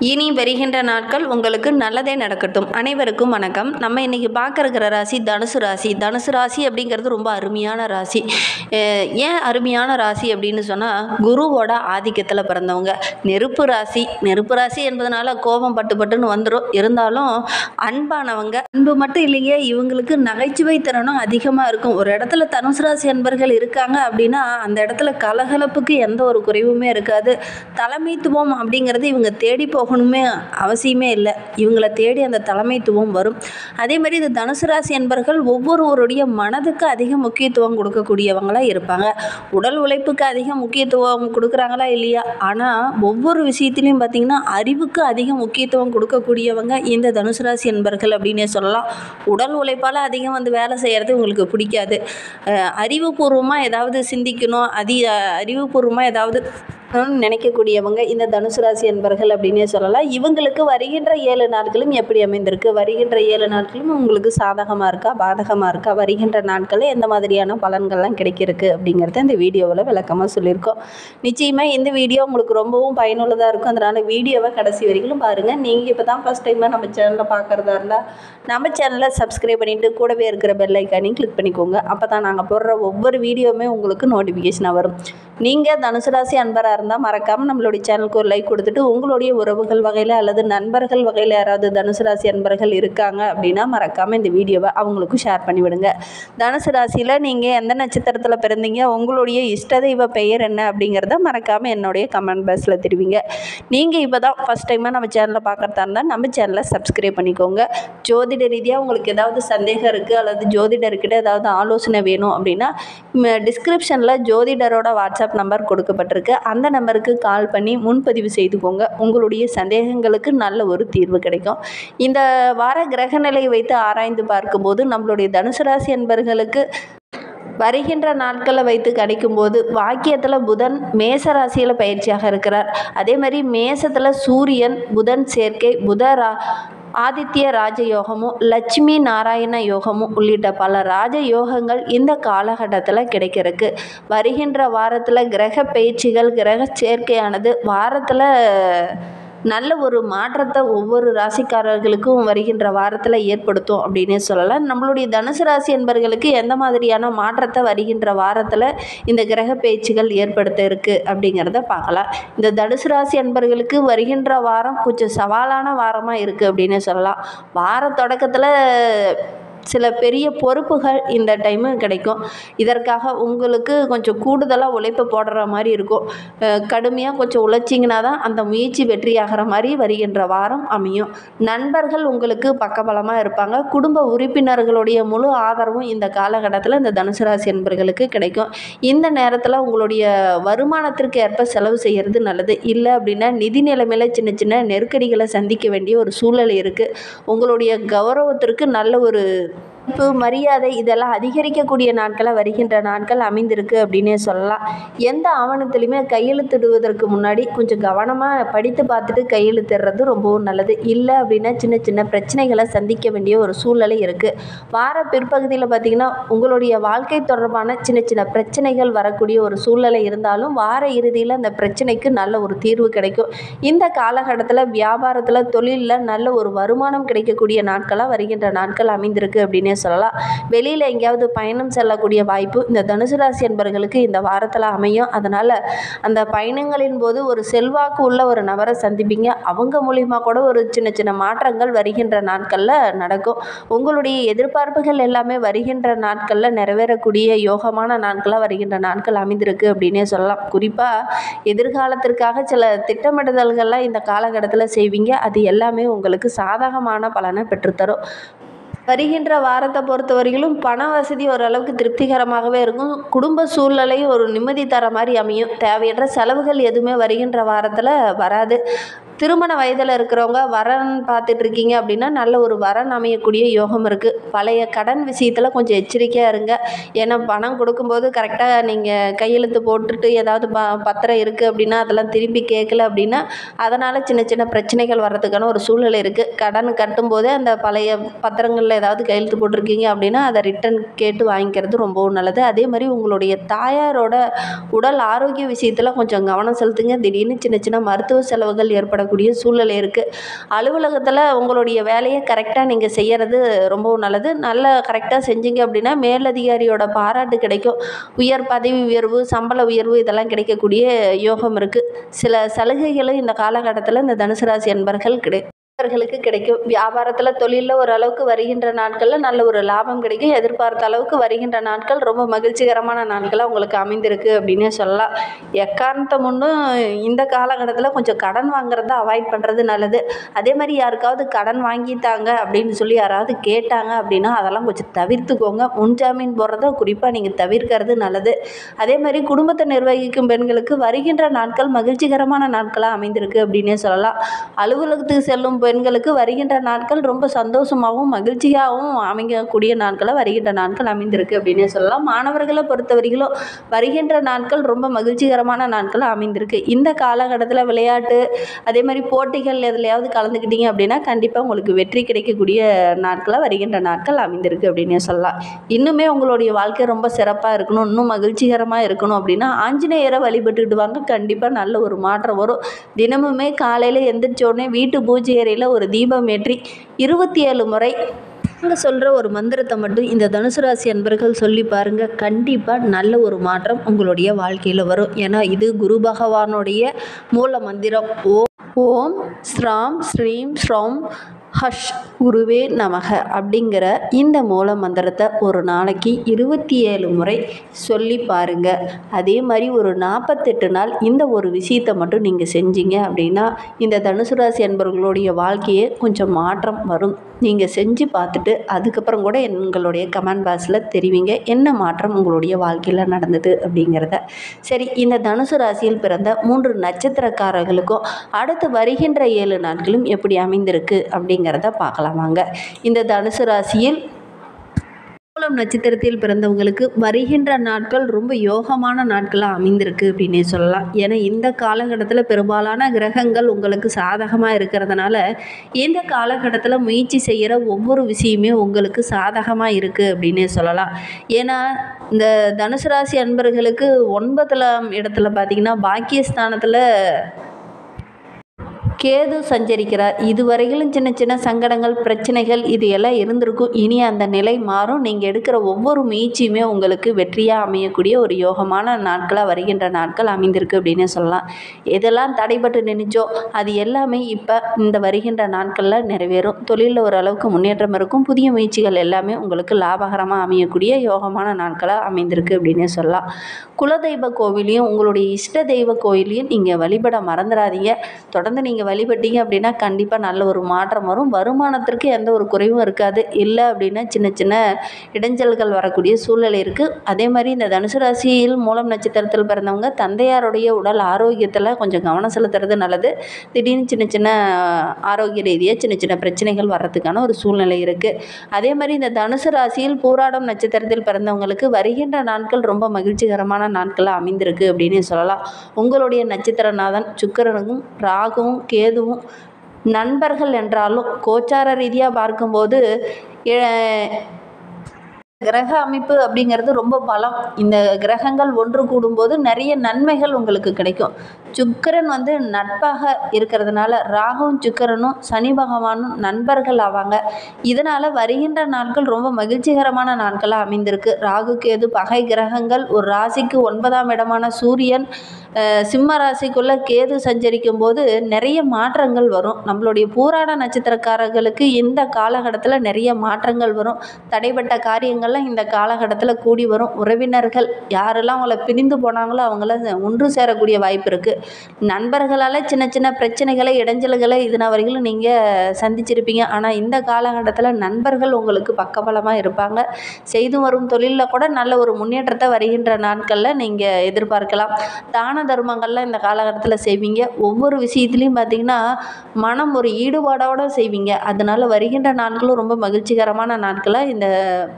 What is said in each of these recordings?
இனி வருகின்ற நாட்கள் உங்களுக்கு நல்லதே நடக்கட்டும். அனைவருக்கும் வணக்கம். நம்ம இன்னைக்கு பார்க்க இருக்கிற ராசி தனுசு ராசி. தனுசு ராசி அப்படிங்கிறது ரொம்ப அருமையான ராசி. ஏன் அருமையான ராசி அப்படின்னு சொன்னால், குருவோட ஆதிக்கத்தில் பிறந்தவங்க. நெருப்பு ராசி. நெருப்பு ராசி என்பதனால கோபம் பட்டுன்னு வந்துடும். இருந்தாலும் அன்பானவங்க. அன்பு மட்டும் இல்லையே, இவங்களுக்கு நகைச்சுவை திறனும் அதிகமாக இருக்கும். ஒரு இடத்துல தனுசு ராசி அன்பர்கள் இருக்காங்க அப்படின்னா அந்த இடத்துல கலகலப்புக்கு எந்த ஒரு குறைவுமே இருக்காது. தலைமைத்துவம் அப்படிங்கிறது இவங்க தேடி போகணுமே அவசியமே இல்லை. இவங்களை தேடி அந்த தலைமைத்துவம் வரும். அதே மாதிரி இந்த தனுசு ராசி என்பர்கள் ஒவ்வொருவருடைய மனதுக்கு அதிக முக்கியத்துவம் கொடுக்கக்கூடியவங்களாக இருப்பாங்க. உடல் உழைப்புக்கு அதிக முக்கியத்துவம் கொடுக்குறாங்களா இல்லையா, ஆனால் ஒவ்வொரு விஷயத்திலையும் பார்த்திங்கன்னா அறிவுக்கு அதிக முக்கியத்துவம் கொடுக்கக்கூடியவங்க இந்த தனுசு ராசி என்பர்கள் அப்படின்னே சொல்லலாம். உடல் உழைப்பால் அதிகம் வேலை செய்கிறது உங்களுக்கு பிடிக்காது. அறிவுபூர்வமாக ஏதாவது சிந்திக்கணும், அறிவுபூர்வமாக ஏதாவது நினைக்கக்கூடியவங்க இந்த தனுசு ராசி என்பர்கள் அப்படின்னே சொல்லலாம். இவங்களுக்கு வருகின்ற 7 நாட்களும் எப்படி அமைந்திருக்கு, வருகின்ற 7 நாட்களும் உங்களுக்கு சாதகமாக இருக்கா பாதகமாக இருக்கா, வருகின்ற நாட்களில் எந்த மாதிரியான பலன்கள்லாம் கிடைக்கிருக்கு அப்படிங்கிறத இந்த வீடியோவில் விளக்கமாக சொல்லியிருக்கோம். நிச்சயமாக இந்த வீடியோ உங்களுக்கு ரொம்பவும் பயனுள்ளதாக இருக்கும். அதனால் வீடியோவை கடைசி வரைக்கும் பாருங்கள். நீங்கள் இப்போ தான் ஃபஸ்ட் டைமாக நம்ம சேனலில் பார்க்குறதா இருந்தால் நம்ம சேனலை சப்ஸ்கிரைப் பண்ணிவிட்டு கூடவே இருக்கிற பெல் ஐக்கானையும் கிளிக் பண்ணிக்கோங்க. அப்போ தான் நாங்கள் போடுற ஒவ்வொரு வீடியோவுமே உங்களுக்கு நோட்டிஃபிகேஷனாக வரும். நீங்கள் தனுசு ராசி அன்பராக இருந்தால் மறக்காமல் நம்மளுடைய சேனலுக்கு ஒரு லைக் கொடுத்துட்டு, உங்களுடைய உறவுகள் வகையில் அல்லது நண்பர்கள் வகையில் யாராவது தனுசு ராசி அன்பர்கள் இருக்காங்க அப்படின்னா மறக்காமல் இந்த வீடியோவை அவங்களுக்கும் ஷேர் பண்ணிவிடுங்க. தனுசு ராசியில் நீங்கள் எந்த நட்சத்திரத்தில் பிறந்தீங்க, உங்களுடைய இஷ்ட தெய்வ பெயர் என்ன அப்படிங்கிறத மறக்காமல் என்னுடைய கமெண்ட் பாக்ஸில் தெரிவிங்க. நீங்கள் இப்போ தான் ஃபஸ்ட் டைமாக நம்ம சேனலில் பார்க்குறதா இருந்தால் நம்ம சேனலை சப்ஸ்கிரைப் பண்ணிக்கோங்க. ஜோதிட ரீதியாக உங்களுக்கு ஏதாவது சந்தேகம் இருக்குது அல்லது ஜோதிடர்கிட்ட ஏதாவது ஆலோசனை வேணும் அப்படின்னா டிஸ்கிரிப்ஷனில் ஜோதிடரோட வாட்ஸ்அப் நம்பர் கொடுக்கப்பட்டிருக்கு. அந்த நம்பருக்கு கால் பண்ணி முன்பதிவு செய்துக்கோங்க. உங்களுடைய சந்தேகங்களுக்கு நல்ல ஒரு தீர்வு கிடைக்கும். இந்த வார கிரக நிலையை வைத்து ஆராய்ந்து பார்க்கும்போது நம்மளுடைய தனுசு ராசி என்பர்களுக்கு வருகின்ற நாட்களை வைத்து கிடைக்கும்போது வாக்கியத்தில் புதன் மேச ராசியில் பயிற்சியாக இருக்கிறார். அதே மாதிரி மேசத்தில் சூரியன் புதன் சேர்க்கை, ஆதித்ய ராஜயோகமும் லட்சுமி நாராயண யோகமும் உள்ளிட்ட பல ராஜயோகங்கள் இந்த காலகட்டத்தில் கிடைக்கிறதுக்கு வருகின்ற வாரத்தில் கிரக பயிற்சிகள் கிரக சேர்க்கையானது வாரத்தில் நல்ல ஒரு மாற்றத்தை ஒவ்வொரு ராசிக்காரர்களுக்கும் வருகின்ற வாரத்தில் ஏற்படுத்தும் அப்படின்னே சொல்லலாம். நம்மளுடைய தனுசு ராசி என்பர்களுக்கு எந்த மாதிரியான மாற்றத்தை வருகின்ற வாரத்தில் இந்த கிரக பயிற்சிகள் ஏற்படுத்த இருக்குது அப்படிங்கிறத பார்க்கலாம். இந்த தனுசு ராசி என்பர்களுக்கு வருகின்ற வாரம் கொஞ்சம் சவாலான வாரமாக இருக்குது அப்படின்னே சொல்லலாம். வார தொடக்கத்தில் சில பெரிய பொறுப்புகள் இந்த டைமு கிடைக்கும். இதற்காக உங்களுக்கு கொஞ்சம் கூடுதலாக உழைப்பு போடுற மாதிரி இருக்கும். கடுமையாக கொஞ்சம் உழைச்சிங்கன்னா தான் அந்த முயற்சி வெற்றியாகிற மாதிரி வருகின்ற வாரம் அமையும். நண்பர்கள் உங்களுக்கு பக்கபலமாக இருப்பாங்க. குடும்ப உறுப்பினர்களுடைய முழு ஆதரவும் இந்த காலகட்டத்தில் இந்த தனுசு ராசி என்பர்களுக்கு கிடைக்கும். இந்த நேரத்தில் உங்களுடைய வருமானத்திற்கு ஏற்ப செலவு செய்கிறது நல்லது. இல்லை அப்படின்னா நிதி நிலைமையில் சின்ன சின்ன நெருக்கடிகளை சந்திக்க வேண்டிய ஒரு சூழ்நிலை இருக்குது. உங்களுடைய கௌரவத்திற்கு நல்ல ஒரு மரியாதை இதெல்லாம் அதிகரிக்கக்கூடிய நாட்களாக வருகின்ற நாட்கள் அமைந்திருக்கு அப்படின்னே சொல்லலாம். எந்த ஆவணத்திலையுமே கையெழுத்திடுவதற்கு முன்னாடி கொஞ்சம் கவனமாக படித்து பார்த்துட்டு கையெழுத்திடுறது ரொம்பவும் நல்லது. இல்லை அப்படின்னா சின்ன சின்ன பிரச்சனைகளை சந்திக்க வேண்டிய ஒரு சூழ்நிலை இருக்குது. வார பிற்பகுதியில் பார்த்திங்கன்னா உங்களுடைய வாழ்க்கை தொடர்பான சின்ன சின்ன பிரச்சனைகள் வரக்கூடிய ஒரு சூழ்நிலை இருந்தாலும் வார இறுதியில் அந்த பிரச்சனைக்கு நல்ல ஒரு தீர்வு கிடைக்கும். இந்த காலகட்டத்தில் வியாபாரத்தில் தொழிலில் நல்ல ஒரு வருமானம் கிடைக்கக்கூடிய நாட்களாக வருகின்ற நாட்கள் அமைந்திருக்கு அப்படின்னே சொல்லலாம். வெளியில் எங்கேயாவது பயணம் செல்லக்கூடிய வாய்ப்பு இந்த தனுசு ராசி என்பவர்களுக்கு இந்த வாரத்தில் அமையும். அதனால் அந்த பயணங்களின் போது ஒரு செல்வாக்கு உள்ள ஒரு நபரை சந்திப்பீங்க. அவங்க மூலிமா கூட ஒரு சின்ன சின்ன மாற்றங்கள் வருகின்ற நாட்களில் நடக்கும். உங்களுடைய எதிர்பார்ப்புகள் எல்லாமே வருகின்ற நாட்களில் நிறைவேறக்கூடிய யோகமான நாட்களாக வருகின்ற நாட்கள் அமைந்திருக்கு அப்படின்னே சொல்லலாம். குறிப்பாக எதிர்காலத்திற்காக சில திட்டமிடுதல்கள்லாம் இந்த காலகட்டத்தில் செய்வீங்க. அது எல்லாமே உங்களுக்கு சாதகமான பலனை பெற்றுத்தரும். வருகின்ற வாரத்தை பொறுத்த வரையிலும் பண வசதி ஓரளவுக்கு திருப்திகரமாகவே இருக்கும். குடும்ப சூழ்நிலை ஒரு நிம்மதி தர மாதிரி அமையும். தேவையற்ற செலவுகள் எதுவுமே வருகின்ற வாரத்தில் வராது. திருமண வயதில் இருக்கிறவங்க வரன் பார்த்துட்ருக்கீங்க அப்படின்னா நல்ல ஒரு வரன் அமையக்கூடிய யோகம் இருக்குது. பழைய கடன் விஷயத்தில் கொஞ்சம் எச்சரிக்கையாக இருங்க. ஏன்னா பணம் கொடுக்கும்போது கரெக்டாக நீங்கள் கையெழுத்து போட்டுட்டு ஏதாவது பத்திரம் இருக்குது அப்படின்னா அதெல்லாம் திரும்பி கேட்கல அப்படின்னா அதனால் சின்ன சின்ன பிரச்சனைகள் வர்றதுக்கான ஒரு சூழ்நிலை இருக்குது. கடன் கட்டும்போதே அந்த பழைய பத்திரங்களில் ஏதாவது கையெழுத்து போட்டிருக்கீங்க அப்படின்னா அதை ரிட்டன் கேட்டு வாங்கிக்கிறது ரொம்பவும் நல்லது. அதே மாதிரி உங்களுடைய தாயாரோட உடல் ஆரோக்கிய விஷயத்தில் கொஞ்சம் கவனம் செலுத்துங்க. திடீர்னு சின்ன சின்ன மருத்துவ செலவுகள் ஏற்பட வரக்கூடிய சூழ்நிலை இருக்குது. அலுவலகத்தில் உங்களுடைய வேலையை கரெக்டாக நீங்கள் செய்கிறது ரொம்பவும் நல்லது. நல்லா கரெக்டாக செஞ்சீங்க அப்படின்னா மேலதிகாரியோட பாராட்டு கிடைக்கும். உயர் பதவி உயர்வு, சம்பள உயர்வு இதெல்லாம் கிடைக்கக்கூடிய யோகம் இருக்குது. சில சலுகைகளும் இந்த காலகட்டத்தில் இந்த தனுசு ராசி அன்பர்களுக்கு கிடைக்கும். வியாபாரத்தில் தொழிலில் ஓரளவுக்கு வருகின்ற நாட்களில் நல்ல ஒரு லாபம் கிடைக்கும். எதிர்பார்த்த அளவுக்கு வருகின்ற நாட்கள் ரொம்ப மகிழ்ச்சிகரமான நாட்களாக உங்களுக்கு அமைந்திருக்கு அப்படின்னே சொல்லலாம். எக்காரணத்தை முன்னும் இந்த காலகட்டத்தில் கொஞ்சம் கடன் வாங்குறத அவாய்ட் பண்ணுறது நல்லது. அதே மாதிரி யாருக்காவது கடன் வாங்கிட்டாங்க அப்படின்னு சொல்லி யாராவது கேட்டாங்க அப்படின்னா அதெல்லாம் கொஞ்சம் தவிர்த்துக்கோங்க. முன்ஜாமீன் போடுறத குறிப்பாக நீங்கள் தவிர்க்கிறது நல்லது. அதே மாதிரி குடும்பத்தை நிர்வகிக்கும் பெண்களுக்கு வருகின்ற நாட்கள் மகிழ்ச்சிகரமான நாட்களாக அமைந்திருக்கு அப்படின்னே சொல்லலாம். அலுவலகத்துக்கு செல்லும் பெண்களுக்கு வருகின்ற நாட்கள் ரொம்ப சந்தோஷமாகவும் மகிழ்ச்சியாகவும் அமைக்கக்கூடிய நாட்களாக வருகின்ற நாட்கள் அமைந்திருக்கு அப்படின்னே சொல்லலாம். மாணவர்களை பொறுத்தவரையிலும் வருகின்ற நாட்கள் ரொம்ப மகிழ்ச்சிகரமான நாட்களாக அமைந்திருக்கு. இந்த காலகட்டத்தில் விளையாட்டு அதே மாதிரி போட்டிகள் எதுலையாவது கலந்துக்கிட்டீங்க அப்படின்னா கண்டிப்பாக உங்களுக்கு வெற்றி கிடைக்கக்கூடிய நாட்களாக வருகின்ற நாட்கள் அமைந்திருக்கு அப்படின்னே சொல்லலாம். இன்னுமே உங்களுடைய வாழ்க்கை ரொம்ப சிறப்பாக இருக்கணும், இன்னும் மகிழ்ச்சிகரமாக இருக்கணும் அப்படின்னா ஆஞ்சநேயரை வழிபட்டுக்கிட்டு வாங்க. கண்டிப்பாக நல்ல ஒரு மாற்றம் வரும். தினமுமே காலையில் எந்திரிச்ச உடனே வீட்டு பூஜை அறையில் ஒரு தீபம் ஏற்றி 27 முறை நாங்கள் சொல்கிற ஒரு மந்திரத்தை மட்டும் இந்த தனுசு ராசி அன்பர்கள் சொல்லி பாருங்கள். கண்டிப்பாக நல்ல ஒரு மாற்றம் உங்களுடைய வாழ்க்கையில் வரும். ஏன்னா இது குரு பகவானுடைய மூல மந்திரம். ஓம் ஸ்ராம் ஸ்ரீம் ஸ்ரௌம் ஹஷ் குருவே நமக அப்படிங்கிற இந்த மூல மந்திரத்தை ஒரு நாளைக்கு 27 முறை சொல்லி பாருங்கள். அதே மாதிரி ஒரு 48 நாள் இந்த ஒரு விஷயத்தை மட்டும் நீங்கள் செஞ்சீங்க அப்படின்னா இந்த தனுசு ராசி அன்பர்களுடைய வாழ்க்கையே கொஞ்சம் மாற்றம் வரும். நீங்கள் செஞ்சு பார்த்துட்டு அதுக்கப்புறம் கூட எங்களுடைய கமெண்ட் பாக்ஸில் தெரிவிங்க என்ன மாற்றம் உங்களுடைய வாழ்க்கையில் நடந்தது அப்படிங்கிறத. சரி, இந்த தனுசு ராசியில் பிறந்த 3 நட்சத்திரக்காரர்களுக்கும் அடுத்து வருகின்ற 7 நாட்களும் எப்படி அமைந்திருக்கு அப்படிங்கிறத பார்க்கலாம் வாங்க. இந்த தனுசு ராசியில் மூலம் நட்சத்திரத்தில் பிறந்தவங்களுக்கு வருகின்ற நாட்கள் ரொம்ப யோகமான நாட்களாக அமைந்திருக்கு அப்படின்னே சொல்லலாம். ஏன்னா இந்த காலகட்டத்தில் பெரும்பாலான கிரகங்கள் உங்களுக்கு சாதகமாக இருக்கிறதுனால இந்த காலகட்டத்தில் முயற்சி செய்கிற ஒவ்வொரு விஷயமே உங்களுக்கு சாதகமாக இருக்குது அப்படின்னே சொல்லலாம். ஏன்னா இந்த தனுசு ராசி அன்பர்களுக்கு 9ஆம் இடத்துல பார்த்திங்கன்னா பாக்கியஸ்தானத்தில் கேது சஞ்சரிக்கிறார். இதுவரையிலும் சின்ன சின்ன சங்கடங்கள் பிரச்சனைகள் இது எல்லாம் இருந்திருக்கும். இனி அந்த நிலை மாறும். நீங்கள் எடுக்கிற ஒவ்வொரு முயற்சியுமே உங்களுக்கு வெற்றியாக அமையக்கூடிய ஒரு யோகமான நாட்களாக வருகின்ற நாட்கள் அமைந்திருக்கு அப்படின்னு சொல்லலாம். எதெல்லாம் தடைபட்டு நினைச்சோ அது எல்லாமே இப்போ இந்த வருகின்ற நாட்களில் நிறைவேறும். தொழிலில் ஓரளவுக்கு முன்னேற்றம் இருக்கும். புதிய முயற்சிகள் எல்லாமே உங்களுக்கு லாபகரமாக அமையக்கூடிய யோகமான நாட்களாக அமைந்திருக்கு அப்படின்னு சொல்லலாம். குலதெய்வ கோவிலையும் உங்களுடைய இஷ்ட தெய்வ கோயிலையும் நீங்கள் வழிபட மறந்துடாதீங்க. தொடர்ந்து நீங்கள் வழிபட்டீங்க அப்படின்னா கண்டிப்பாக நல்ல ஒரு மாற்றம் வரும். வருமானத்திற்கு எந்த ஒரு குறைவும் இருக்காது. இல்லை அப்படின்னா சின்ன சின்ன இடைஞ்சல்கள் வரக்கூடிய சூழ்நிலை இருக்குது. அதே மாதிரி இந்த தனுசு ராசியில் மூலம் நட்சத்திரத்தில் பிறந்தவங்க தந்தையாருடைய உடல் ஆரோக்கியத்தில் கொஞ்சம் கவனம் செலுத்துறது நல்லது. திடீர்னு சின்ன சின்ன ஆரோக்கிய ரீதியாக சின்ன சின்ன பிரச்சனைகள் வர்றதுக்கான ஒரு சூழ்நிலை இருக்குது. அதே மாதிரி இந்த தனுசு ராசியில் பூராடம் நட்சத்திரத்தில் பிறந்தவங்களுக்கு வருகின்ற நாட்கள் ரொம்ப மகிழ்ச்சிகரமான நாட்களாக அமைந்திருக்கு அப்படின்னு சொல்லலாம். உங்களுடைய நட்சத்திரநாதன் சுக்கிரனும் ராகுவும் கேதுவும் நண்பர்கள் என்றாலும் கோச்சார ரீதியாக பார்க்கும்போது கிரக அமைப்பு அப்படிங்கிறது ரொம்ப பலம். இந்த கிரகங்கள் ஒன்று கூடும்போது நிறைய நன்மைகள் உங்களுக்கு கிடைக்கும். சுக்கிரன் நட்பாக இருக்கிறதுனால ராகுவும் சுக்கிரனும் சனி பகவானும் நண்பர்கள் ஆவாங்க. இதனால் வருகின்ற நாட்கள் ரொம்ப மகிழ்ச்சிகரமான நாட்களாக அமைந்திருக்கு. ராகு கேது பகை கிரகங்கள். ஒரு ராசிக்கு 9ஆம் இடமான சூரியன் சிம்ம ராசிக்குள்ளே கேது சஞ்சரிக்கும் போது நிறைய மாற்றங்கள் வரும். நம்மளுடைய பூராட நட்சத்திரக்காரர்களுக்கு இந்த காலகட்டத்தில் நிறைய மாற்றங்கள் வரும். தடைப்பட்ட காரியங்கள்லாம் இந்த காலகட்டத்தில் கூடி வரும். உறவினர்கள் யாரெல்லாம் அவங்கள பிரிந்து போனாங்களோ அவங்கள ஒன்று சேரக்கூடிய வாய்ப்பு இருக்குது. நண்பர்களால் சின்ன சின்ன பிரச்சனைகளை இடைஞ்சல்களை இதன வரைக்கும் நீங்கள் சந்திச்சிருப்பீங்க. ஆனால் இந்த காலகட்டத்தில் நண்பர்கள் உங்களுக்கு பக்கபலமாக இருப்பாங்க. செய்து வரும் தொழிலில் கூட நல்ல ஒரு முன்னேற்றத்தை வருகின்ற நாட்களில் நீங்கள் எதிர்பார்க்கலாம். தான தர்மங்கள்லாம் இந்த காலகட்டத்தில் செய்வீங்க. ஒவ்வொரு விஷயத்துலையும் பார்த்திங்கன்னா மனம் ஒரு ஈடுபாடோடு செய்வீங்க. அதனால் வருகின்ற நாட்களும் ரொம்ப மகிழ்ச்சிகரமான நாட்களாக இந்த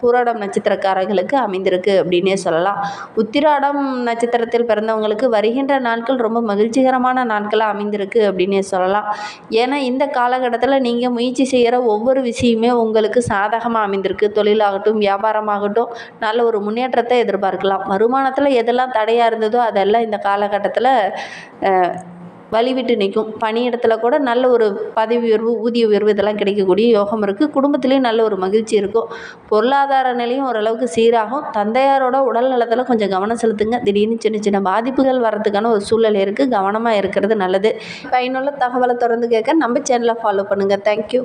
பூராடம் நட்சத்திரக்காரர்களுக்கு அமைந்திருக்கு அப்படின்னே சொல்லலாம். உத்திராடம் நட்சத்திரத்தில் பிறந்தவங்களுக்கு வருகின்ற நாட்கள் ரொம்ப மகிழ்ச்சிகரமான நாட்களாக அமைந்திருக்கு அப்படின்னே சொல்லலாம். ஏன்னா இந்த காலகட்டத்தில் நீங்கள் முயற்சி செய்கிற ஒவ்வொரு விஷயமே உங்களுக்கு சாதகமாக அமைந்திருக்கு. தொழிலாகட்டும் வியாபாரமாகட்டும் நல்ல ஒரு முன்னேற்றத்தை எதிர்பார்க்கலாம். வருமானத்தில் எதெல்லாம் தடையாக இருந்ததோ அதெல்லாம் இந்த காலகட்டத்தில் வழிவிட்டு நிற்கும். பணியிடத்தில் கூட நல்ல ஒரு பதவி உயர்வு, ஊதிய உயர்வு இதெல்லாம் கிடைக்கக்கூடிய யோகம் இருக்குது. குடும்பத்துலேயும் நல்ல ஒரு மகிழ்ச்சி இருக்கும். பொருளாதார நிலையும் ஓரளவுக்கு சீராகும். தந்தையாரோட உடல் நலத்தில் கொஞ்சம் கவனம் செலுத்துங்க. திடீர்னு சின்ன சின்ன பாதிப்புகள் வர்றதுக்கான ஒரு சூழல் இருக்குது. கவனமாக இருக்கிறது நல்லது. பயனுள்ள தகவலை தொடர்ந்து கேட்க நம்ம சேனலை ஃபாலோ பண்ணுங்கள். தேங்க்யூ.